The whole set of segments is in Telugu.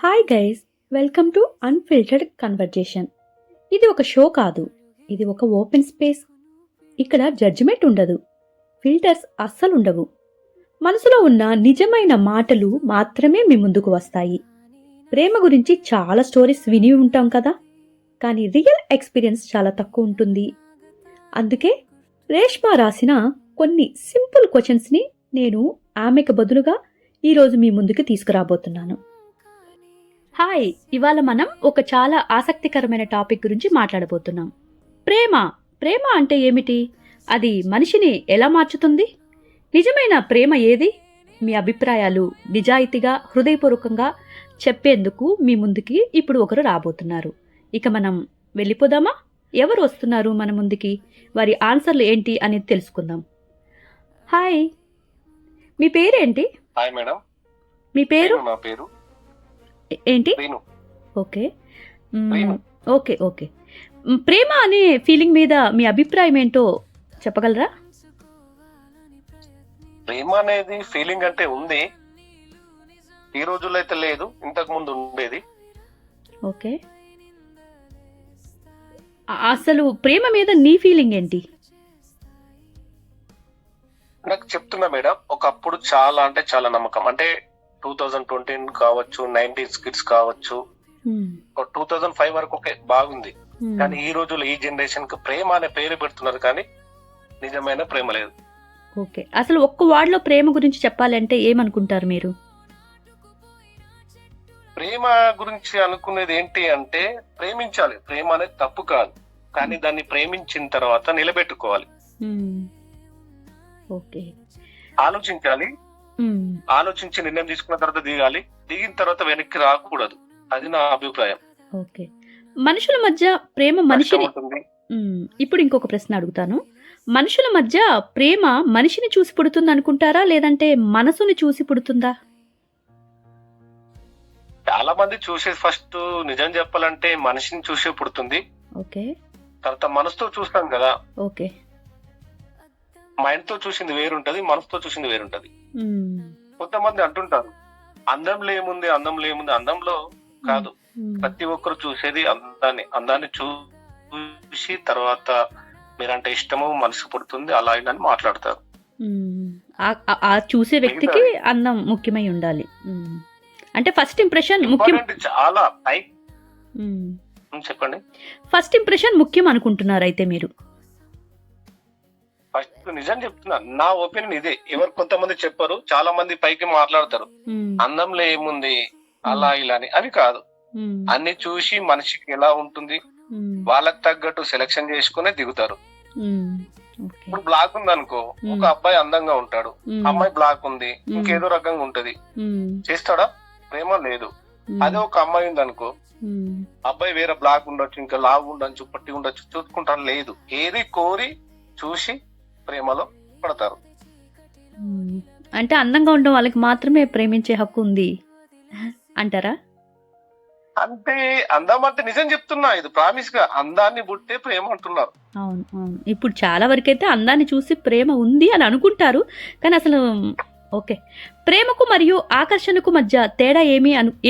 Hi guys, welcome to unfiltered conversation. ఇది ఒక షో కాదు, ఇది ఒక ఓపెన్ స్పేస్. ఇక్కడ జడ్జిమెంట్ ఉండదు, ఫిల్టర్స్ అస్సలు ఉండవు. మనసులో ఉన్న నిజమైన మాటలు మాత్రమే మీ ముందుకు వస్తాయి. ప్రేమ గురించి చాలా స్టోరీస్ విని ఉంటాం కదా, కానీ రియల్ ఎక్స్పీరియన్స్ చాలా తక్కువ ఉంటుంది. అందుకే రేష్మా రాసిన కొన్ని సింపుల్ క్వశ్చన్స్ని నేను ఆమెకు బదులుగా ఈరోజు మీ ముందుకు తీసుకురాబోతున్నాను. హాయ్, ఇవాళ మనం ఒక చాలా ఆసక్తికరమైన టాపిక్ గురించి మాట్లాడబోతున్నాం. ప్రేమ. ప్రేమ అంటే ఏమిటి? అది మనిషిని ఎలా మార్చుతుంది? నిజమైన ప్రేమ ఏది? మీ అభిప్రాయాలు నిజాయితీగా, హృదయపూర్వకంగా చెప్పేందుకు మీ ముందుకి ఇప్పుడు ఒకరు రాబోతున్నారు. ఇక మనం వెళ్ళిపోదామా? ఎవరు వస్తున్నారు మన ముందుకి, వారి ఆన్సర్లు ఏంటి అనేది తెలుసుకుందాం. హాయ్, మీ పేరేంటి? Hi madam. మీ పేరు? నా పేరు ఏంటి? రీను. Okay okay okay. ప్రేమ అనే ఫీలింగ్ మీద మీ అభిప్రాయం ఏంటో చెప్పగలరా? ప్రేమ అనేది ఫీలింగ్ అంటే ఉంది, ఈ రోజుల్లో అయితే లేదు, ఇంతకు ముందు ఉండేది. ఓకే, అసలు ప్రేమ మీద నీ ఫీలింగ్ ఏంటి? నాకు చెప్తున్నా మేడం, ఒకప్పుడు చాలా అంటే చాలా నమ్మకం. అంటే 2020 కావచ్చు, 90s కిడ్స్ కావచ్చు, 2005 వరకు ఓకే బాగుంది. కానీ ఈ రోజుల్లో ఈ జనరేషన్ కి ప్రేమ అనే పేరు పెడుతున్నారు, కానీ నిజమైన ప్రేమ లేదు. ఓకే, అసలు ఒక్క వార్డ్ లో ప్రేమ గురించి చెప్పాలంటే ఏమనుకుంటారు మీరు? ప్రేమ గురించి అనుకునేది ఏంటి అంటే, ప్రేమించాలి. ప్రేమ అనేది తప్పు కాదు, కానీ దాన్ని ప్రేమించిన తర్వాత నిలబెట్టుకోవాలి. ఓకే, ఆలోచించాలి, ఆలోచించి నిర్ణయం తీసుకున్న తర్వాత దిగాలి, దిగిన తర్వాత వెనక్కి రాకూడదు. అది నా అభిప్రాయం. ఓకే, మనుషుల మధ్య ప్రేమ మనిషిని, ఇప్పుడు ఇంకొక ప్రశ్న అడుగుతాను. మనుషుల మధ్య ప్రేమ మనిషిని చూసి పుడుతుంది అనుకుంటారా, లేదంటే మనసుని చూసి పుడుతుందా? చాలా మంది చూసే ఫస్ట్ నిజం చెప్పాలంటే మనిషిని చూసే పుడుతుంది. ఓకే, తర్వాత మనసుతో చూస్తాం కదా. ఓకే, మైండ్ తో చూసింది వేరుంటది, మనసుతో చూసింది వేరుంటది. కొంతమంది అంటుంటారు అందంలో ఏముంది, అందంలో ఏముంది. అందంలో కాదు, ప్రతి ఒక్కరు చూసేది అందాన్ని చూసి తర్వాత మీరంటే ఇష్టము, మనసు పుడుతుంది, అలా అని మాట్లాడతారు. ఆ చూసే వ్యక్తికి అందం ముఖ్యమై ఉండాలి. అంటే ఫస్ట్ ఇంప్రెషన్ ముఖ్యం. చాలా చెప్పండి. ఫస్ట్ ఇంప్రెషన్ ముఖ్యం అనుకుంటున్నారు అయితే మీరు? ఫస్ట్ నిజం చెప్తున్నా, నా ఒపీనియన్ ఇదే. ఎవరు కొంతమంది చెప్పారు, చాలా మంది పైకి మాట్లాడతారు అందంలో ఏముంది అలా ఇలా అని. అవి కాదు, అన్ని చూసి మనిషికి ఎలా ఉంటుంది వాళ్ళకి తగ్గట్టు సెలెక్షన్ చేసుకునే దిగుతారు. ఇప్పుడు బ్లాక్ ఉంది అనుకో, ఒక అబ్బాయి అందంగా ఉంటాడు, అమ్మాయి బ్లాక్ ఉంది, ఇంకేదో రకంగా ఉంటది, చేస్తాడా? ప్రేమ లేదు. అదే ఒక అమ్మాయి ఉంది అనుకో, అబ్బాయి వేరే బ్లాక్ ఉండొచ్చు, ఇంకా లావు ఉండొచ్చు, పట్టి ఉండొచ్చు, చూసుకుంటారు. లేదు, ఏది కోరి చూసి ప్రేమలో పడతారు. అంటే అందంగా ఉండడం వాళ్ళకి మాత్రమే ప్రేమించే హక్కు ఉంది అంటారా? అంటే అందం అంటే నిజం చెప్తున్నా, ఇది ప్రామిస్ గా అందాన్ని బుట్టే ప్రేమ అంటున్నారు. అవును అవును, ఇప్పుడు చాలా వరకు అయితే అందాన్ని చూసి ప్రేమ ఉంది అని అనుకుంటారు, కానీ అసలు ఓకే, ప్రేమకు మరియు ఆకర్షణకు మధ్య తేడా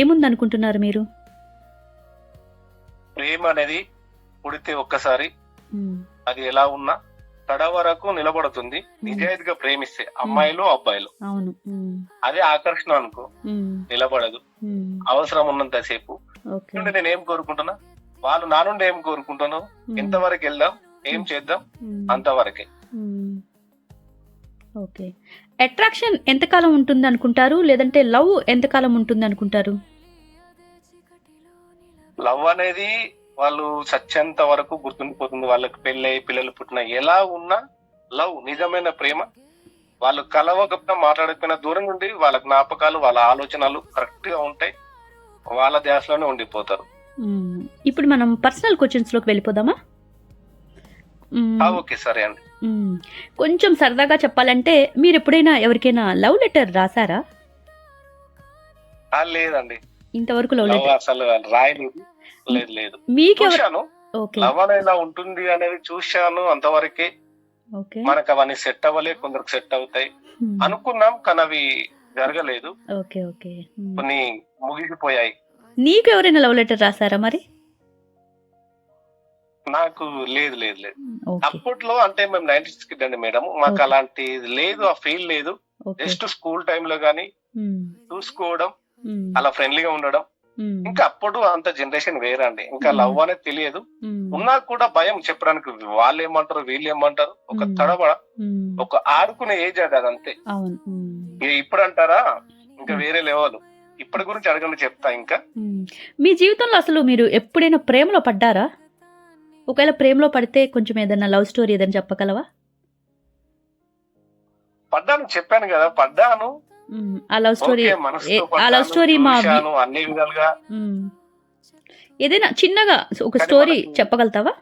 ఏముంది అనుకుంటున్నారు మీరు? ప్రేమ అనేది పుడితే ఒక్కసారి, అది ఎలా ఉన్నా కడ వరకు నిలబడుతుంది. నిజాయితీగా ప్రేమిస్తే అమ్మాయిలు అబ్బాయిలు. అదే ఆకర్షణ అనుకో, నిలబడదు. అవసరం ఉన్నంత సేపు నేను ఏం కోరుకుంటున్నా, వాళ్ళు నా నుండి ఏం కోరుకుంటున్నావు, ఎంతవరకు వెళ్దాం, ఏం చేద్దాం, అంతవరకే. ఓకే, అట్రాక్షన్ ఎంతకాలం ఉంటుంది అనుకుంటారు, లేదంటే లవ్ ఎంతకాలం ఉంటుంది అనుకుంటారు? లవ్ అనేది వాళ్ళు చచ్చేంత వరకు గుర్తుండిపోతుంది. వాళ్ళకి పెళ్ళై పిల్లలు పుట్టిన ఎలా ఉన్నా లవ్, నిజమైన ప్రేమ, వాళ్ళు కలవకపోయినా మాట్లాడకపోయినా దూరం నుండి వాళ్ళ జ్ఞాపకాలు, వాళ్ళ ఆలోచనలు కరెక్ట్ గా ఉంటాయి, వాళ్ళ ధ్యాసలోనే ఉండిపోతారు. ఇప్పుడు మనం పర్సనల్ క్వశ్చన్స్ లోకి వెళ్ళిపోదామా? ఓకే, సరే అండి. కొంచెం సరదాగా చెప్పాలంటే, మీరు ఎప్పుడైనా ఎవరికైనా లవ్ లెటర్ రాసారా? లేదండి, ఇంతవరకు లవ్ లెటర్ అసలు రాయలేదు. లేదు, చూశాను, ఓకే, లవ్ అనేది ఉంటుంది అనేది చూశాను, అంతవరకే. మనకు అవన్నీ సెట్ అవ్వలే, కొందరికి సెట్ అవుతాయి అనుకున్నాం, కానీ అవి జరగలేదు. ఓకే ఓకే, కొన్ని ముగిసిపోయాయి. నీకు ఎవరైనా లవ్ లెటర్ రాసారా మరి? నాకు లేదు లేదు లేదు. ఓకే. అప్పట్లో అంటే మేము 90s కిడ్ అండి మేడం. మాకు ఓకే. అలాంటి లేదు, ఆ ఫీల్ లేదు. ఓకే. జస్ట్ స్కూల్ టైంలో గానీ ఉమ్, చూసుకోవడం, ఉమ్, అలా ఫ్రెండ్లీగా ఉండడం. ఉమ్, ఇంకా అప్పుడు అంత జనరేషన్ వేరండి. ఇంకా ఉమ్, లవ్ అనేది తెలియదు. ఉమ్, ఉన్నా కూడా భయం చెప్పడానికి. వాళ్ళు ఏమంటారు, వీళ్ళు ఏమంటారు, ఒక ఉమ్, తడబడ, ఉమ్, ఒక ఆడుకునే ఏజ్ అది, అదంతే. అవును. ఉమ్, ఇక ఇప్పుడు అంటారా ఇంకా ఉమ్, వేరే లెవెల్. ఇప్పటి గురించి అడగండి, చెప్తా ఇంకా. ఉమ్. మీ జీవితంలో అసలు మీరు ఎప్పుడైనా ప్రేమలో పడ్డారా? ఒకవేళ ప్రేమలో పడితే కొంచెం ఏదైనా లవ్ స్టోరీ ఏదైనా చెప్పగలవా? పడ్డాను, చెప్పాను కదా, పడ్డాను. ఆ లవ్ స్టోరీ ఓకే, మనసుతో ఆ లవ్ పడ్డాను, స్టోరీ చూశాను అన్ని విధాలుగా. ఉమ్, ఏదైనా చిన్నగా ఒక కానీ స్టోరీ మనకు చెప్పగలుగుతావా?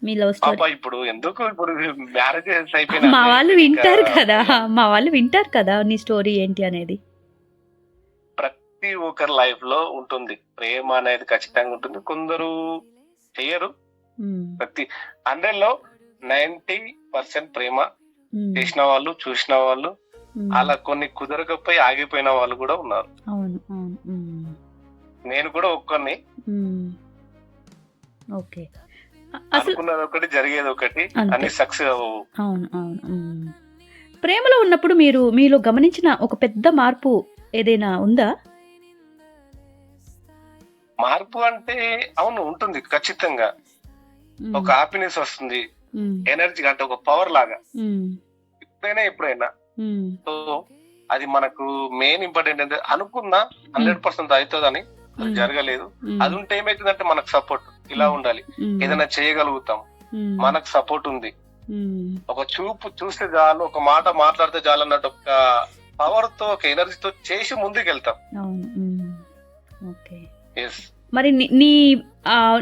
మీ లవ్ స్టోరీ. పాప ఇప్పుడు ఎందుకు, ఇప్పుడు మ్యారేజెస్ మా అయిపోయినా వాళ్ళు వింటారు కదా, మా వాళ్ళు వింటారు కదా నీ స్టోరీ ఏంటి అనేది. ప్రతి ఒక్కరి లైఫ్ లో ఉంటుంది ప్రేమ అనేది, ఖచ్చితంగా ఉంటుంది. కొందరు చెయ్యరు. ఉమ్, ప్రతి 100 లో 90% ప్రేమ ఉమ్, చేసిన వాళ్ళు, చూసిన వాళ్ళు, ఉమ్, అలా కొన్ని కుదరకపోయి ఆగిపోయిన వాళ్ళు కూడా ఉన్నారు. అవును, అవును. ఉమ్, నేను కూడా ఒక్కరిని. ఉమ్, ఓకే. అసలు అనుకున్నది ఒకటి, జరిగేది ఒకటి, అంతే. అన్ని సక్సెస్ అవ్వవు. అవును, అవును. ప్రేమలో ఉన్నప్పుడు మీరు మీలో గమనించిన ఒక పెద్ద మార్పు ఏదైనా ఉందా? మార్పు అంటే అవును ఉంటుంది ఖచ్చితంగా. ఉమ్, ఒక హ్యాపీనెస్ వస్తుంది, ఉమ్, ఎనర్జీ, అంటే ఒక పవర్ లాగా. ఉమ్, ఎప్పుడైనా ఉమ్, సో అది మనకు మెయిన్ ఇంపార్టెంట్. అంటే అనుకున్నా 100% అవుతుందని, అది ఉమ్, జరగలేదు. ఉమ్, అది ఉంటే ఏమైతుందంటే మనకు సపోర్ట్ ఇలా ఉండాలి, ఉమ్, ఏదైనా చేయగలుగుతాం, ఉమ్, మనకు సపోర్ట్ ఉంది. ఉమ్, ఒక చూపు చూస్తే చాలు, ఒక మాట మాట్లాడితే చాలు అన్నట్టు ఒక పవర్ తో, ఒక ఎనర్జీతో చేసి ముందుకు వెళ్తాం. అవును. ఉమ్, ఓకే. ఎస్. మరి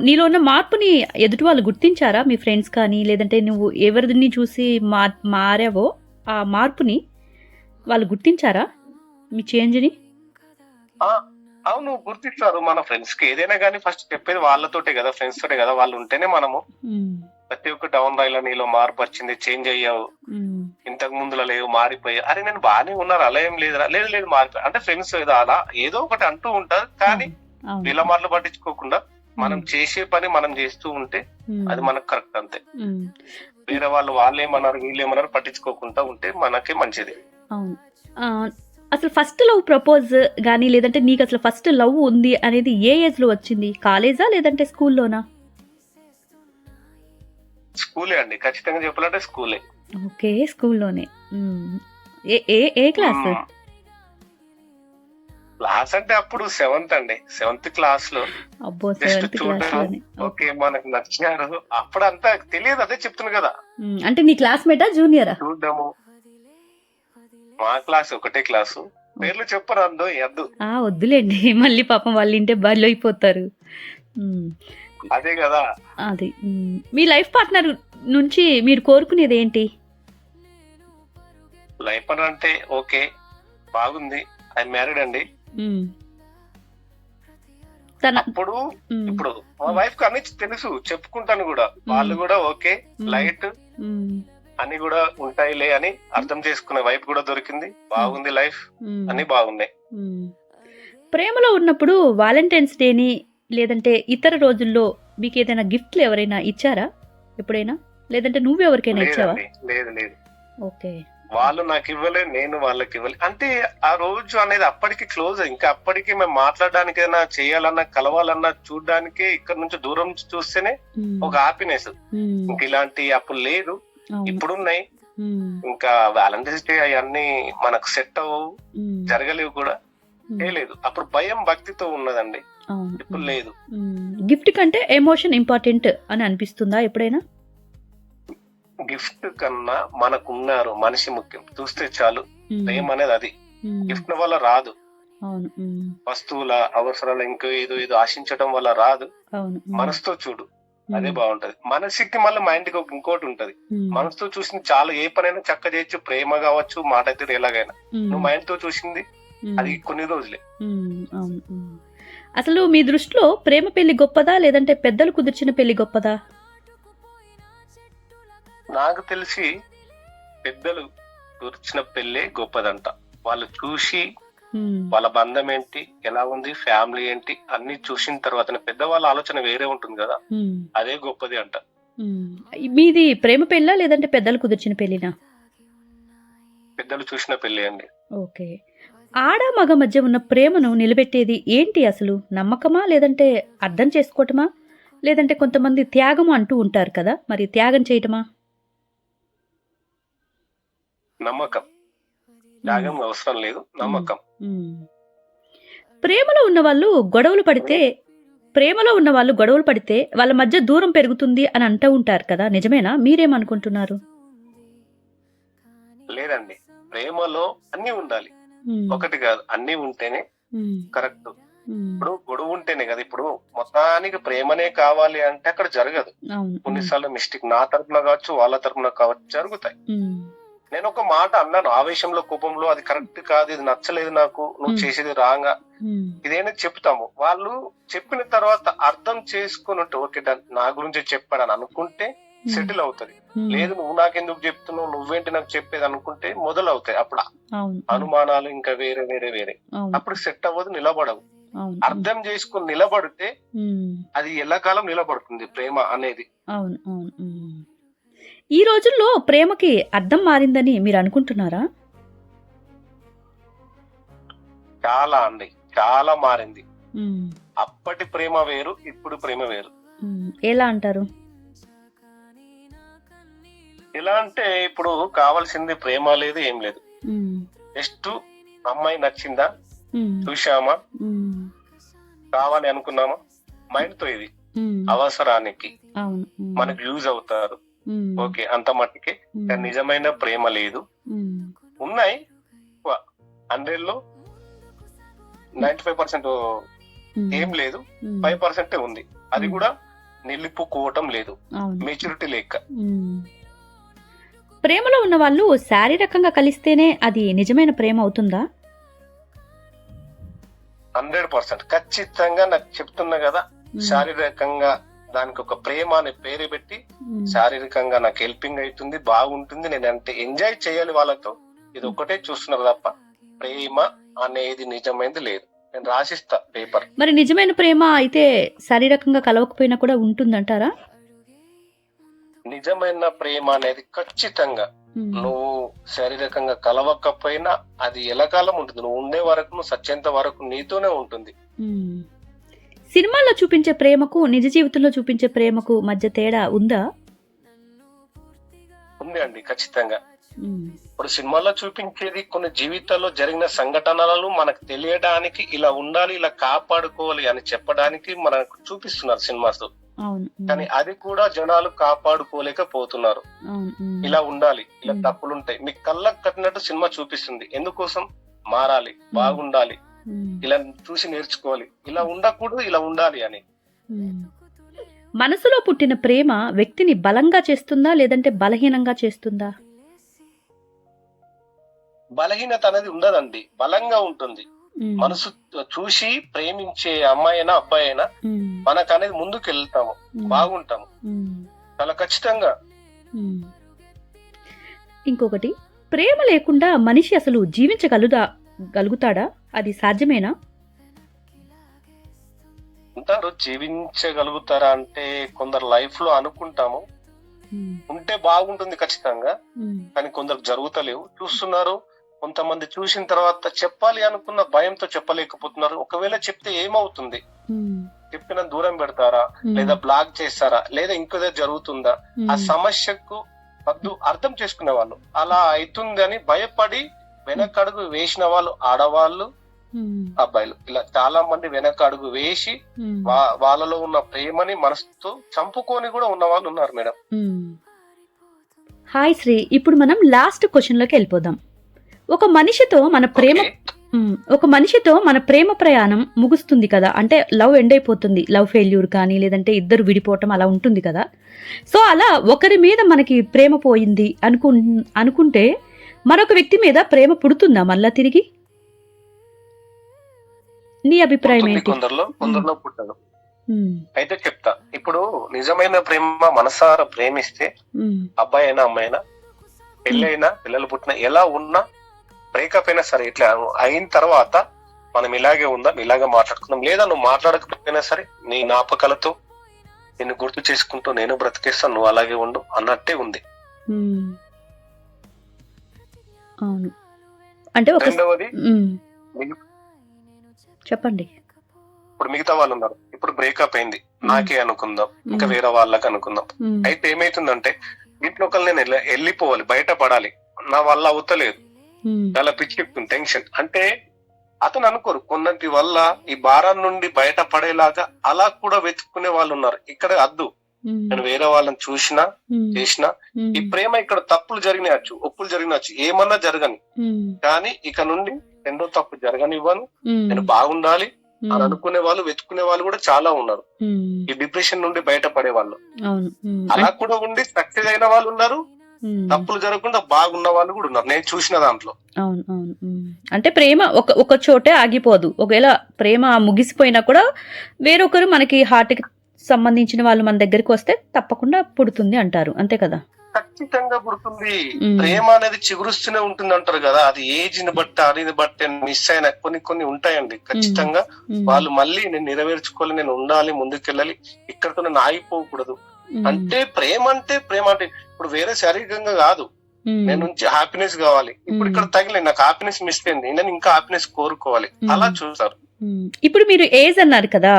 నీలో ఉన్న మార్పుని ఎదుటి వాళ్ళు గుర్తించారా? మీ ఫ్రెండ్స్ కానీ, లేదంటే నువ్వు ఎవరిని చూసి మారావో ఆ మార్పుని వాళ్ళు గుర్తించారా, మీ చేంజ్ని? అవును, గుర్తిస్తారు. మన ఫ్రెండ్స్ కి ఏదైనా కానీ ఫస్ట్ చెప్పేది వాళ్ళతోటే కదా, ఫ్రెండ్స్ తోటే కదా. వాళ్ళు ఉంటేనే మనము ప్రతి ఒక్క డౌన్ రాయిలో నీలో మార్పు వచ్చింది, చేంజ్ అయ్యావు, ఇంతకు ముందులో లేవు, మారిపోయావు, అరే నేను బాగానే ఉన్నారు, అలా ఏం లేదురా, లేదు లేదు మారిపోయా అంటే ఫ్రెండ్స్ ఏదో అలా ఏదో ఒకటి అంటూ ఉంటారు. కానీ వీళ్ళ మాటలు పట్టించుకోకుండా మనం చేసే పని మనం చేస్తూ ఉంటే అది మనకు కరెక్ట్, అంతే. వేరే వాళ్ళు ఏమన్నారు, వీళ్ళు ఏమన్నారు పట్టించుకోకుండా ఉంటే మనకే మంచిది. అవును. అసలు ఫస్ట్ లవ్ ప్రపోజ్ గానీ, లేదంటే నీకు అసలు ఫస్ట్ లవ్ ఉంది అనేది ఏ ఏజ్ లో వచ్చింది? కాలేజా లేదంటే స్కూల్లోనా? స్కూలే అండి, ఖచ్చితంగా చెప్పాలంటే స్కూలే. ఓకే, స్కూల్లోనే. ఏ ఏ ఏ క్లాస్? క్లాస్ అంటే అప్పుడు 7th అండి, 7th క్లాస్ లో. అబ్బో, జస్ట్ 7th చూడడం, క్లాస్లోనే. ఓకే మనకు నచ్చారు, అప్పుడు అంతా తెలియదు, అదే చెప్తున్నా కదా. అంటే నీ క్లాస్మేటా, జూనియరా? చూడడము, మా క్లాస్ ఒకటే క్లాసు, పేర్లు చెప్పరు అందు ఎద్దు. వద్దులేండి, మళ్ళీ పాపం వాళ్ళు ఇంటే బరిలో అయిపోతారు. అదే కదా. అది మీ లైఫ్ పార్ట్నర్ నుంచి మీరు కోరుకునేది ఏంటి? లైఫ్ అని అంటే ఓకే, బాగుంది, ఐ మ్యారీడ్ అండి. అప్పుడు ఇప్పుడు మా వైఫ్ కి అన్ని తెలుసు, చెప్పుకుంటాను కూడా. వాళ్ళు కూడా ఓకే, లైట్ అన్ని కూడా ఉంటాయిలే అని అర్థం చేసుకునే వైఫ్ కూడా దొరికింది. బాగుంది లైఫ్, అన్ని బాగున్నాయి. ప్రేమలో ఉన్నప్పుడు వాలంటైన్స్ డేని, లేదంటే ఇతర రోజుల్లో మీకు ఏదైనా గిఫ్ట్లు ఎవరైనా ఇచ్చారా ఎప్పుడైనా? లేదంటే నువ్వెవరికైనా ఇచ్చావా? లేదు లేదు. ఓకే. వాళ్ళు నాకు ఇవ్వలే, నేను వాళ్ళకి ఇవ్వలే. అంటే ఆ రోజు అనేది అప్పటికి క్లోజ్. ఇంకా అప్పటికి మేము మాట్లాడడానికైనా, చేయాలన్నా, కలవాలన్నా, చూడడానికే ఇక్కడ నుంచి దూరం నుంచి చూస్తేనే ఒక హ్యాపీనెస్. ఇంక ఇలాంటి అప్పుడు లేదు, ఇప్పుడున్నాయి. ఇంకా వ్యాలంటైన్స్ డే అవన్నీ మనకు సెట్ అవ్వవు, జరగలేవు కూడా, లేదు. అప్పుడు భయం భక్తితో ఉన్నదండి, ఇప్పుడు లేదు. గిఫ్ట్ కంటే ఎమోషన్ ఇంపార్టెంట్ అని అనిపిస్తుందా ఎప్పుడైనా? గిఫ్ట్ కన్నా మనకున్నారు మనిషి ముఖ్యం, చూస్తే చాలు. ప్రేమ అనేది అది గిఫ్ట్ వల్ల రాదు, వస్తువుల అవసరాలు ఇంకో ఏదో ఏదో ఆశించడం వల్ల రాదు. మనసుతో చూడు, అదే బాగుంటది. మనసుకి మళ్ళీ మైండ్ కి ఇంకోటి ఉంటది. మనసుతో చూసింది చాలా, ఏ పనైనా చక్క చేయొచ్చు, ప్రేమ కావచ్చు, మాట అయితే ఎలాగైనా. నువ్వు మైండ్ తో చూసింది అది కొన్ని రోజులే. అసలు మీ దృష్టిలో ప్రేమ పెళ్లి గొప్పదా, లేదంటే పెద్దలు కుదిర్చిన పెళ్లి గొప్పదా? నాకు తెలిసి పెద్దలు కుదిర్చిన పెళ్ళే గొప్పదంట. వాళ్ళు చూసి వాళ్ళ బంధం ఏంటి, ఎలా ఉంది, ఫ్యామిలీ ఏంటి అన్ని చూసిన తర్వాత పెద్దవాళ్ళ ఆలోచన వేరే ఉంటుంది కదా, అదే గొప్పది అంట. మీది ప్రేమ పెళ్ళా లేదంటే పెద్దలు కుదిర్చిన పెళ్ళినా? పెద్దలు చూసిన పెళ్లి అండి. ఓకే. ఆడ మగ మధ్య ఉన్న ప్రేమను నిలబెట్టేది ఏంటి అసలు? నమ్మకమా లేదంటే అర్థం చేసుకోవటమా లేదంటే కొంతమంది త్యాగం అంటూ ఉంటారు కదా, మరి త్యాగం చేయటమా? నమ్మకం. త్యాగం అవసరం లేదు, నమ్మకం. ప్రేమలో ఉన్న వాళ్ళు గొడవలు పడితే వాళ్ళ మధ్య దూరం పెరుగుతుంది అని అంటూ ఉంటారు కదా, నిజమేనా? మీరేమనుకుంటున్నారు? లేదండి, ప్రేమలో అన్ని ఉండాలి, ఒకటి కాదు అన్ని ఉంటేనే కరెక్ట్. ఇప్పుడు గొడవ ఉంటేనే కదా, ఇప్పుడు మొత్తానికి ప్రేమనే కావాలి అంటే అక్కడ జరగదు. కొన్నిసార్లు మిస్టేక్ నా తరపున కావచ్చు, వాళ్ళ తరపున కావచ్చు, జరుగుతాయి. నేను ఒక మాట అన్నాను ఆవేశంలో, కోపంలో, అది కరెక్ట్ కాదు, ఇది నచ్చలేదు నాకు, నువ్వు చేసేది రాంగా, ఇదేనా చెప్తాము. వాళ్ళు చెప్పిన తర్వాత అర్థం చేసుకుని ఓకే నా గురించి చెప్పాడని అనుకుంటే సెటిల్ అవుతుంది. లేదు నువ్వు నాకెందుకు చెప్తున్నావు, నువ్వేంటి నాకు చెప్పేది అనుకుంటే మొదలవుతాయి అప్పుడు అనుమానాలు, ఇంకా వేరే వేరే వేరే. అప్పుడు సెట్ అవ్వదు, నిలబడవు. అర్థం చేసుకుని నిలబడితే అది ఎల్లకాలం నిలబడుతుంది ప్రేమ అనేది. అవును అవును. ఈ రోజుల్లో ప్రేమకి అర్థం మారిందని మీరు అనుకుంటున్నారా? చాలా అండి, చాలా మారింది. అప్పటి ప్రేమ వేరు, ఇప్పుడు ప్రేమ వేరు. ఎలా అంటారు? ఎలా అంటే ఇప్పుడు కావాల్సింది ప్రేమ లేదు, ఏం లేదు. జస్ట్ అమ్మాయి నచ్చిందా, చూశామా, కావాలి అనుకున్నామా, మైండ్ తో ఇది అవసరానికి మనకు యూజ్ అవుతారు, ఓకే అంత మట్టికే. నిజమైన ప్రేమ లేదు. ఉన్నాయి 100లో 95% ఏం లేదు, 5% ఉంది. అది కూడా నిలుపుకోవటం లేదు, మెచ్యూరిటీ లేక. ప్రేమలో ఉన్న వాళ్ళు శారీరకంగా కలిస్తేనే అది నిజమైన ప్రేమ అవుతుందా? 100% ఖచ్చితంగా. నాకు చెప్తున్నా కదా, శారీరకంగా దానికి ఒక ప్రేమ అనే పేరు పెట్టి శారీరకంగా నాకు హెల్పింగ్ అవుతుంది, బాగుంటుంది, నేను అంటే ఎంజాయ్ చేయాలి వాళ్ళతో, ఇది ఒక్కటే చూస్తున్నారు తప్ప ప్రేమ అనేది నిజమైనది లేదు. నేను రాసిస్తా పేపర్. మరి నిజమైన ప్రేమ అయితే శారీరకంగా కలవకపోయినా కూడా ఉంటుందంటారా? నిజమైన ప్రేమ అనేది ఖచ్చితంగా నువ్వు శారీరకంగా కలవకపోయినా అది ఎలకాలం ఉంటుంది. నువ్వు ఉండే వరకు, నువ్వు సచ్చేంత వరకు నీతోనే ఉంటుంది. సినిమాల్లో చూపించే ప్రేమకు నిజ జీవితంలో చూపించే ప్రేమకు మధ్య తేడా ఉందా? ఉంది అండి, ఖచ్చితంగా. ఇప్పుడు సినిమాల్లో చూపించేది కొన్ని జీవితాల్లో జరిగిన సంఘటనలను మనకు తెలియడానికి, ఇలా ఉండాలి, ఇలా కాపాడుకోవాలి అని చెప్పడానికి మనకు చూపిస్తున్నారు సినిమాస్. కానీ అది కూడా జనాలు కాపాడుకోలేకపోతున్నారు. ఇలా ఉండాలి, ఇలా తప్పులుంటాయి, మీకు కళ్ళకు కట్టినట్టు సినిమా చూపిస్తుంది. ఎందుకోసం? మారాలి, బాగుండాలి, ఇలా చూసి నేర్చుకోవాలి, ఇలా ఉండకూడదు, ఇలా ఉండాలి అని. మనసులో పుట్టిన ప్రేమ వ్యక్తిని బలంగా చేస్తుందా లేదంటే బలహీనంగా చేస్తుందా? బలహీనత అనేది ఉండదండి, బలంగా ఉంటుంది. మనసు చూసి ప్రేమించే అమ్మాయి అయినా అబ్బాయి అయినా మనకు అనేది ముందుకు వెళ్తాము, బాగుంటాము, చాలా ఖచ్చితంగా. ఇంకొకటి, ప్రేమ లేకుండా మనిషి అసలు జీవించగలుగుతాడా? అది సాధ్యమేనా? అంటారు జీవించగలుగుతారా అంటే, కొందరు లైఫ్ లో అనుకుంటాము ఉంటే బాగుంటుంది ఖచ్చితంగా, కానీ కొందరు జరుగుతలేవు, చూస్తున్నారు. కొంతమంది చూసిన తర్వాత చెప్పాలి అనుకున్న భయంతో చెప్పలేకపోతున్నారు. ఒకవేళ చెప్తే ఏమవుతుంది? చెప్పిన దూరం పెడతారా, లేదా బ్లాక్ చేస్తారా, లేదా ఇంకోదే జరుగుతుందా? ఆ సమస్యకు అర్థం చేసుకునే వాళ్ళు అలా అవుతుందని భయపడి వెనకడుగు వేసిన వాళ్ళు, ఆడవాళ్ళు, అబ్బాయిలు, ఇలా చాలా మంది వెనకడుగు వేసి వాళ్ళలో ఉన్న ప్రేమని మనసుతో చంపుకొని కూడా ఉన్న వాళ్ళు ఉన్నారు మేడం. హాయ్ శ్రీ, ఇప్పుడు మనం లాస్ట్ క్వశ్చన్ లోకి వెళ్ళిపోదాం. ఒక మనిషితో మన ప్రేమ ప్రయాణం ముగుస్తుంది కదా, అంటే లవ్ ఎండ్ అయిపోతుంది, లవ్ ఫెయిల్యూర్ కానీ లేదంటే ఇద్దరు విడిపోవటం అలా ఉంటుంది కదా. సో అలా ఒకరి మీద మనకి ప్రేమ పోయింది అనుకుంటే మరొక వ్యక్తి మీద ప్రేమ పుడుతుందా మళ్ళా తిరిగి? నీ అభిప్రాయం ఏంటి? కొందరిలో పుట్టదు. అయితే చెప్తా. ఇప్పుడు నిజమైన ప్రేమ మనసారా ప్రేమిస్తే అబ్బాయి అయినా అమ్మాయి అయినా, పెళ్ళైనా పిల్లలు పుట్టినా, ఎలా ఉన్నా బ్రేకప్ అయినా సరే ఇట్లా అయిన తర్వాత మనం ఇలాగే ఉందాం, ఇలాగే మాట్లాడుకుందాం, లేదా నువ్వు మాట్లాడకపోయినా సరే నీ జ్ఞాపకాలతో నిన్ను గుర్తు చేసుకుంటూ నేను బ్రతికేస్తాను, నువ్వు అలాగే ఉండు అన్నట్టే ఉంది. అవును. అంటే రెండవది చెప్పండి. ఇప్పుడు మిగతా వాళ్ళు ఉన్నారు, ఇప్పుడు బ్రేకప్ అయింది, నాకే అనుకుందాం, ఇంకా వేరే వాళ్ళకి అనుకుందాం. అయితే ఏమైతుందంటే ఇంట్లో ఒకళ్ళు నేను వెళ్ళిపోవాలి, బయట పడాలి, నా వల్ల అవుతలేదు, చాలా పిచ్చి టెన్షన్. అంటే అతను అనుకోరు కొన్నటి వల్ల ఈ భారం నుండి బయట పడేలాగా అలా కూడా వెతుక్కునే వాళ్ళు ఉన్నారు. ఇక్కడ అద్దు, నేను వేరే వాళ్ళని చూసినా చేసినా ఈ ప్రేమ ఇక్కడ తప్పులు జరిగినాయచ్చు, ఒప్పులు జరిగినచ్చు, ఏమన్నా జరగని, కానీ ఇక నుండి రెండో తప్పు జరగనివ్వను, నేను బాగుండాలి అని అనుకునే వాళ్ళు వెతుక్కునే వాళ్ళు కూడా చాలా ఉన్నారు. ఈ డిప్రెషన్ నుండి బయటపడే వాళ్ళు అలా కూడా ఉండి సక్సెస్ అయిన వాళ్ళు ఉన్నారు, తప్పులు జరగకుండా బాగున్న వాళ్ళు కూడా ఉన్నారు, నేను చూసిన దాంట్లో. అవును అవును. అంటే ప్రేమ ఒక చోటే ఆగిపోదు. ఒకవేళ ప్రేమ ముగిసిపోయినా కూడా వేరొకరు మనకి హార్ట్ కి సంబంధించిన వాళ్ళు మన దగ్గరికి వస్తే తప్పకుండా పుడుతుంది అంటారు, అంతే కదా? ఖచ్చితంగా పుడుతుంది. ప్రేమ అనేది చిగురుస్తూనే ఉంటుంది అంటారు కదా, అది ఏజ్ ని బట్టి అడిని బట్టి మిస్ అయిన కొన్ని ఉంటాయండి. ఖచ్చితంగా వాళ్ళు మళ్ళీ నేను నెరవేర్చుకోవాలి, నేను ఉండాలి, ముందుకెళ్ళాలి, ఇక్కడతో నేను ఆగిపోకూడదు. అంటే ప్రేమ అంటే ఇప్పుడు వేరే శారీరకంగా కాదు, నేను హ్యాపీనెస్ కావాలి, ఇప్పుడు ఇక్కడ తగిలేదు, నాకు హ్యాపీనెస్ మిస్ అయింది, నేను ఇంకా హ్యాపీనెస్ కోరుకోవాలి, అలా చూస్తారు. ఇప్పుడు మీరు ఏజ్ అన్నారు కదా,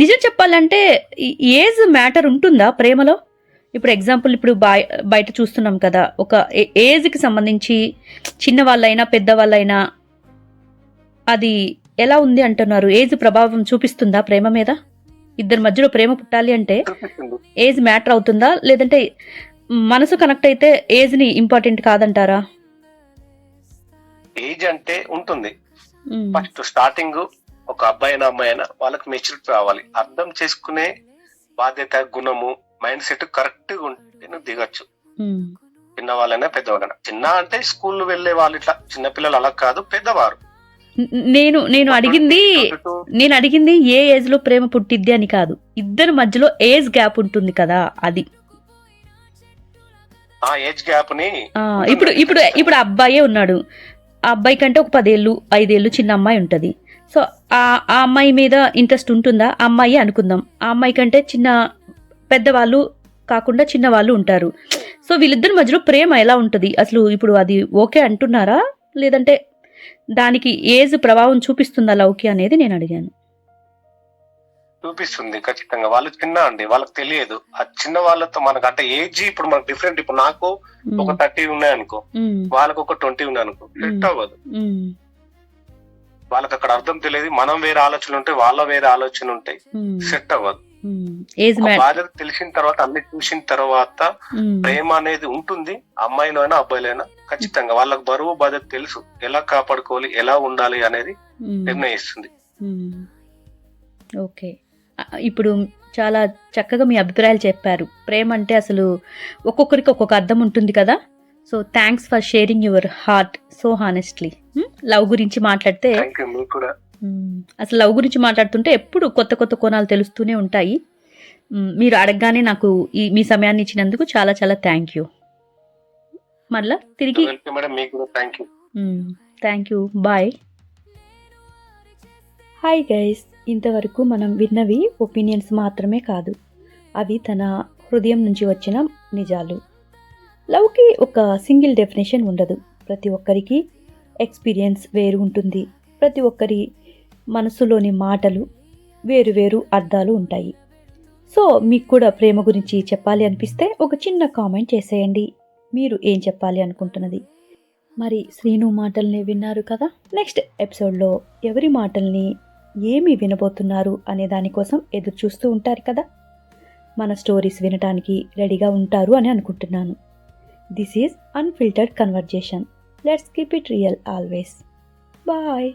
నిజం చెప్పాలంటే ఏజ్ మ్యాటర్ ఉంటుందా ప్రేమలో? ఇప్పుడు ఎగ్జాంపుల్ ఇప్పుడు బయట చూస్తున్నాం కదా, ఒక ఏజ్కి సంబంధించి చిన్న వాళ్ళైనా పెద్దవాళ్ళైనా అది ఎలా ఉంది అంటున్నారు? ఏజ్ ప్రభావం చూపిస్తుందా ప్రేమ మీద? ఇద్దరి మధ్యలో ప్రేమ పుట్టాలి అంటే ఏజ్ మ్యాటర్ అవుతుందా, లేదంటే మనసు కనెక్ట్ అయితే ఏజ్ ని ఇంపార్టెంట్ కాదంటారా? ఏజ్ అంటే ఉంటుంది. ఫస్ట్ స్టార్టింగ్ ఒక అబ్బాయి అయినా అమ్మాయి అయినా వాళ్ళకి మెచ్యూరిటీ రావాలి, అర్థం చేసుకునే బాధ్యత, గుణము, మైండ్ సెట్ కరెక్ట్ గా ఉంటే నువ్వు దిగచ్చు. చిన్న వాళ్ళైనా పెద్దవాళ్ళైనా. చిన్న అంటే స్కూల్ వెళ్లే వాళ్ళు, ఇట్లా చిన్న పిల్లలు అలా కాదు, పెద్దవారు. నేను అడిగింది ఏ ఏజ్ లో ప్రేమ పుట్టిద్ది అని కాదు, ఇద్దరి మధ్యలో ఏజ్ గ్యాప్ ఉంటుంది కదా, అది. ఆ ఏజ్ గ్యాప్ ని ఇప్పుడు అబ్బాయే ఉన్నాడు, ఆ అబ్బాయి కంటే ఒక 10 ఏళ్ళు 5 ఏళ్ళు చిన్న అమ్మాయి ఉంటది. సో ఆ అమ్మాయి మీద ఇంట్రెస్ట్ ఉంటుందా? ఆ అమ్మాయి అనుకుందాం, ఆ అమ్మాయి కంటే పెద్దవాళ్ళు కాకుండా చిన్న వాళ్ళు ఉంటారు. సో వీళ్ళిద్దరి మధ్యలో ప్రేమ ఎలా ఉంటది అసలు? ఇప్పుడు అది ఓకే అంటున్నారా, లేదంటే దానికి ఏజ్ ప్రభావం చూపిస్తుందా లవ్కి అనేది నేను అడిగాను. చూపిస్తుంది ఖచ్చితంగా. వాళ్ళు చిన్న అండి, వాళ్ళకి తెలియదు. ఆ చిన్న వాళ్ళతో మనకు అంటే ఏజ్ ఇప్పుడు మనకు డిఫరెంట్. ఇప్పుడు నాకు ఒక 30 ఉన్నాయనుకో, వాళ్ళకు ఒక 20 ఉన్నాయనుకో, సెట్ అవ్వదు. వాళ్ళకి అక్కడ అర్థం తెలియదు, మనం వేరే ఆలోచనలు ఉంటాయి, వాళ్ళ వేరే ఆలోచన ఉంటాయి, సెట్ అవ్వదు. బాధ్యత తెలిసిన తర్వాత, అన్ని చూసిన తర్వాత ప్రేమ అనేది ఉంటుంది. అమ్మాయిలో అయినా అబ్బాయిలో అయినా ఖచ్చితంగా వాళ్ళకి బరువు బాధ్యత తెలుసు, ఎలా కాపాడుకోవాలి, ఎలా ఉండాలి అనేది నిర్ణయిస్తుంది. ఓకే, ఇప్పుడు చాలా చక్కగా మీ అభిప్రాయాలు చెప్పారు. ప్రేమ అంటే అసలు ఒక్కొక్కరికి ఒక్కొక్క అర్థం ఉంటుంది కదా. So thanks for sharing your heart so honestly. Love గురించి మాట్లాడితే అసలు లవ్ గురించి మాట్లాడుతుంటే ఎప్పుడు కొత్త కొత్త కోణాలు తెలుస్తూనే ఉంటాయి. మీరు అడగగానే నాకు మీ సమయాన్ని ఇచ్చినందుకు చాలా చాలా థ్యాంక్ యూ. మళ్ళా తిరిగి thank you, bye. Hi guys, ఇంతవరకు మనం విన్నవి ఒపీనియన్స్ మాత్రమే కాదు, అవి తన హృదయం నుంచి వచ్చిన నిజాలు. లవ్కి ఒక సింగిల్ డెఫినేషన్ ఉండదు. ప్రతి ఒక్కరికి ఎక్స్పీరియన్స్ వేరు ఉంటుంది. ప్రతి ఒక్కరి మనసులోని మాటలు వేరు వేరు అర్థాలు ఉంటాయి. సో మీకు కూడా ప్రేమ గురించి చెప్పాలి అనిపిస్తే ఒక చిన్న కామెంట్ చేసేయండి, మీరు ఏం చెప్పాలి అనుకుంటున్నది. మరి శ్రీను మాటల్ని విన్నారు కదా, నెక్స్ట్ ఎపిసోడ్లో ఎవరి మాటల్ని ఏమి వినబోతున్నారు అనే దానికోసం ఎదురు చూస్తూ ఉంటారు కదా. మన స్టోరీస్ వినటానికి రెడీగా ఉంటారు అని అనుకుంటున్నాను. This is unfiltered conversation. Let's keep it real always. Bye.